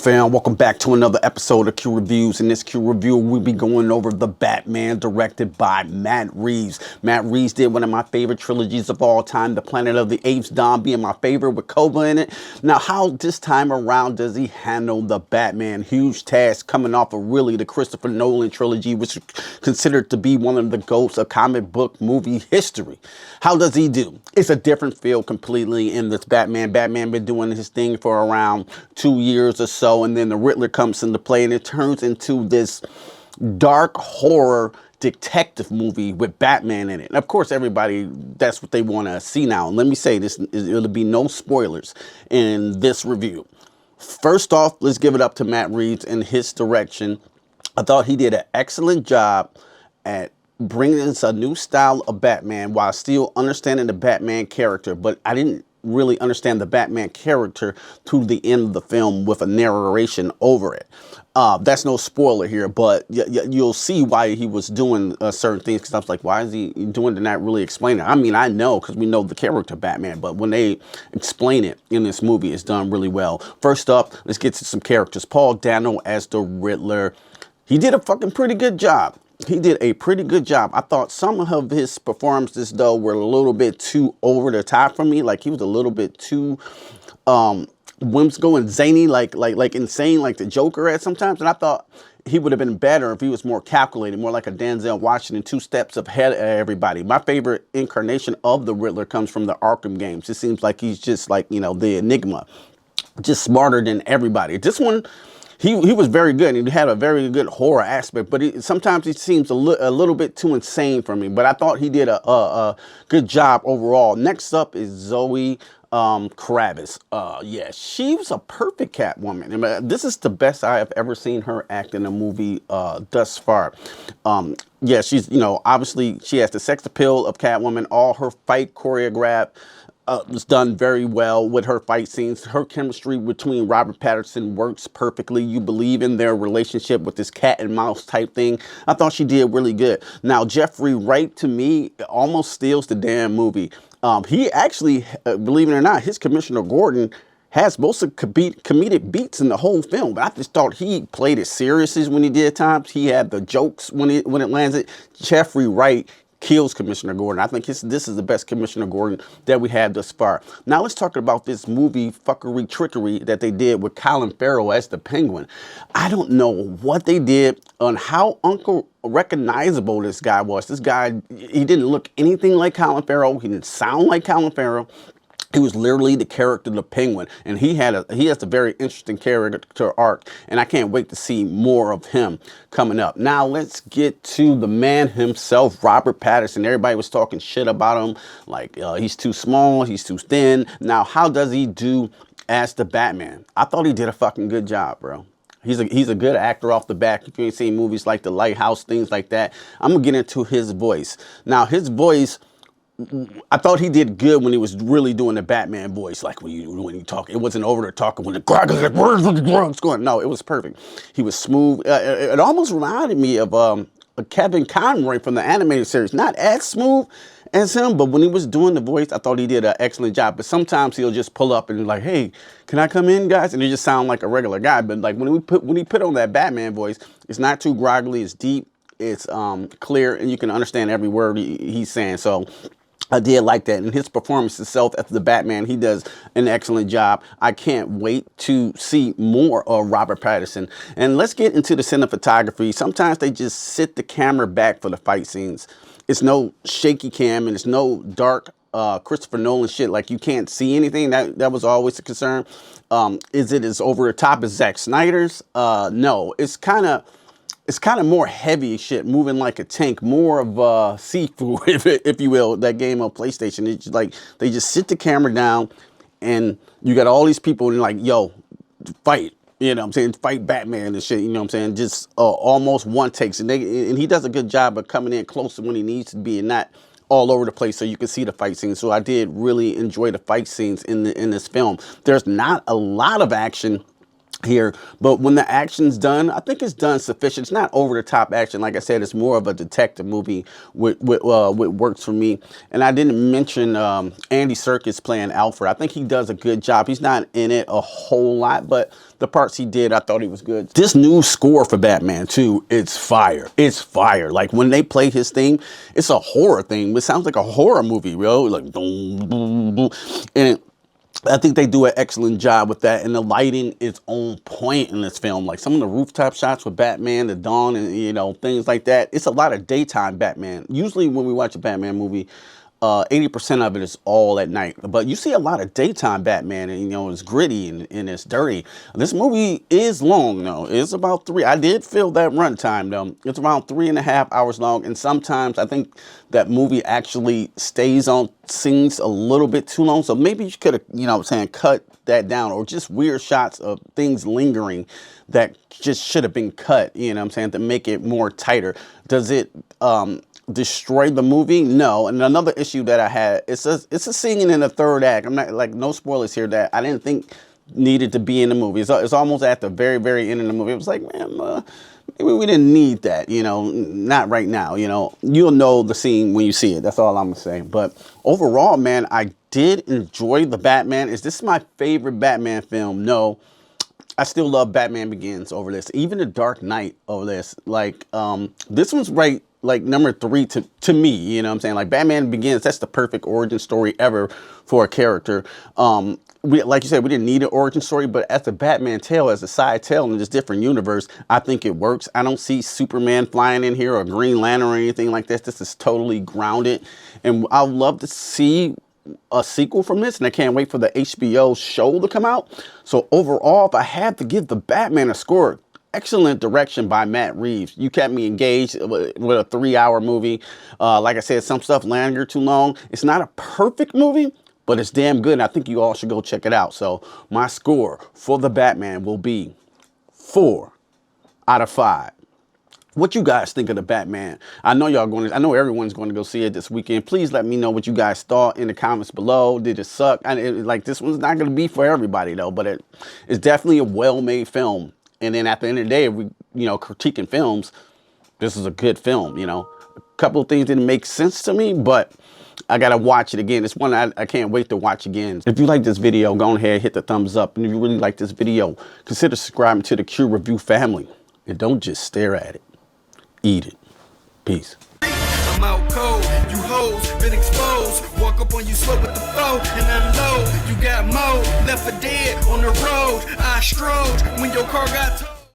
fam, welcome back to another episode of Q Reviews. In this Q Review, we'll be going over The Batman, directed by Matt Reeves. Matt Reeves did one of my favorite trilogies of all time, The Planet of the Apes, Dawn being my favorite with Cobra in it. Now, how this time around does he handle The Batman? Huge task coming off of really the Christopher Nolan trilogy, which is considered to be one of the GOATs of comic book movie history. How does he do? It's a different feel completely in this Batman. Batman been doing his thing for around 2 years or so, and then the Riddler comes into play, and it turns into this dark horror detective movie with Batman in it. And of course, everybody, that's what they want to see now. And let me say this, it'll be no spoilers in this review. First off, let's give it up to Matt Reeves and his direction. I thought he did an excellent job at bringing us a new style of Batman while still understanding the Batman character, but I didn't really understand the Batman character to the end of the film with a narration over it. That's no spoiler here, but you'll see why he was doing certain things, because I was like, why is he doing to not really explain it? I mean, I know because we know the character Batman, but when they explain it in this movie, it's done really well. First up, let's get to some characters. Paul Dano as the Riddler. He did a fucking pretty good job. He did a pretty good job. I thought some of his performances, though, were a little bit too over the top for me. Like, he was a little bit too whimsical and zany, like insane, like the Joker at sometimes. And I thought he would have been better if he was more calculated, more like a Denzel Washington, 2 steps ahead of everybody. My favorite incarnation of the Riddler comes from the Arkham games. It seems like he's just like, you know, the Enigma, just smarter than everybody. This one, he was very good. He had a very good horror aspect, but sometimes he seems a little bit too insane for me. But I thought he did a good job overall. Next up is Zoe Kravitz. Yeah, she was a perfect Catwoman. I mean, this is the best I have ever seen her act in a movie thus far. Yeah, she's, you know, obviously she has the sex appeal of Catwoman. All her fight choreographed was done very well with her fight scenes. Her chemistry between Robert Pattinson works perfectly. You believe in their relationship with this cat and mouse type thing. I thought she did really good. Now, Jeffrey Wright, to me, almost steals the damn movie. He actually, believe it or not, his Commissioner Gordon has most of comedic beats in the whole film. But I just thought he played it seriously when he did times. He had the jokes when it landed. Jeffrey Wright kills Commissioner Gordon. I think this is the best Commissioner Gordon that we had thus far. Now let's talk about this movie fuckery trickery that they did with Colin Farrell as the Penguin. I don't know what they did on how recognizable this guy was. This guy, he didn't look anything like Colin Farrell. He didn't sound like Colin Farrell. He was literally the character, the Penguin, and he has a very interesting character arc, and I can't wait to see more of him coming up. Now let's get to the man himself, Robert Pattinson. Everybody was talking shit about him, like he's too small, he's too thin. Now, how does he do as the Batman? I thought he did a fucking good job, bro. He's a good actor off the bat. If you ain't seen movies like The Lighthouse, things like that, I'm gonna get into his voice. Now, his voice, I thought he did good when he was really doing the Batman voice, like when you talk. It wasn't over the talking when the crowd was like, "Where's the drugs going?" No, it was perfect. He was smooth. It almost reminded me of Kevin Conroy from the animated series. Not as smooth as him, but when he was doing the voice, I thought he did an excellent job. But sometimes he'll just pull up and be like, "Hey, can I come in, guys?" And he just sound like a regular guy. But like when he put on that Batman voice, it's not too groggly. It's deep. It's clear, and you can understand every word he's saying. So I did like that. And his performance itself as the Batman, he does an excellent job. I can't wait to see more of Robert Pattinson. And let's get into the cinematography. Sometimes they just sit the camera back for the fight scenes. It's no shaky cam, and it's no dark Christopher Nolan shit, like you can't see anything. That was always a concern. Is it as over the top as Zack Snyder's? No, it's kind of more heavy shit, moving like a tank, more of Sifu, if you will, that game on PlayStation. It's like they just sit the camera down, and you got all these people and like, yo, fight. You know what I'm saying? Fight Batman and shit, you know what I'm saying? Just almost one takes. And he does a good job of coming in closer when he needs to be and not all over the place so you can see the fight scenes. So I did really enjoy the fight scenes in this film. There's not a lot of action here, but when the action's done, I think it's done sufficient. It's not over the top action. Like I said, it's more of a detective movie, which works for me. And I didn't mention Andy Serkis playing Alfred. I think he does a good job. He's not in it a whole lot, but the parts he did, I thought he was good. This new score for Batman 2, it's fire. It's fire. Like when they play his theme, it's a horror theme. It sounds like a horror movie, bro. Like boom, boom, boom. And I think they do an excellent job with that, and the lighting is on point in this film. Like some of the rooftop shots with Batman, the dawn, and you know, things like that. It's a lot of daytime Batman. Usually when we watch a Batman movie, 80% of it is all at night, but you see a lot of daytime Batman, and you know, it's gritty and it's dirty. This movie is long though. It's about I did feel that runtime though. It's around 3.5 hours long, and sometimes I think that movie actually stays on scenes a little bit too long. So maybe you could have, you know what I'm saying, cut that down, or just weird shots of things lingering that just should have been cut, you know what I'm saying, to make it more tighter. Does it destroy the movie? No. And another issue that I had, it's a scene in the third act. I'm not, like, no spoilers here, that I didn't think needed to be in the movie. It's almost at the very, very end of the movie. It was like, man, maybe we didn't need that, you know, not right now, you know. You'll know the scene when you see it. That's all I'm gonna say. But overall, man, I did enjoy the Batman. Is this my favorite Batman film? No. I still love Batman Begins over this. Even The Dark Knight over this. Like, this one's right, like, number 3 to me, you know what I'm saying? Like, Batman Begins, that's the perfect origin story ever for a character. Like you said, we didn't need an origin story, but as a Batman tale, as a side tale in this different universe, I think it works. I don't see Superman flying in here or Green Lantern or anything like this. This is totally grounded, and I would love to see a sequel from this, and I can't wait for the HBO show to come out. So overall, if I had to give the Batman a score, excellent direction by Matt Reeves. You kept me engaged with a 3-hour movie. Like I said, some stuff lingered too long. It's not a perfect movie, but it's damn good, and I think you all should go check it out. So my score for the Batman will be 4 out of 5. What you guys think of the Batman? I know everyone's going to go see it this weekend. Please let me know what you guys thought in the comments below. Did it suck? Like, this one's not going to be for everybody though, but it's definitely a well-made film. And then at the end of the day, if we, you know, critiquing films, this is a good film, you know. A couple of things didn't make sense to me, but I got to watch it again. It's one I can't wait to watch again. If you like this video, go ahead, hit the thumbs up. And if you really like this video, consider subscribing to the Q Review family. And don't just stare at it. Eat it. Peace. I'm out cold, you hoes been exposed. Walk up on you slow with the flow, and unload. You got more left for dead on the road. I strode when your car got towed.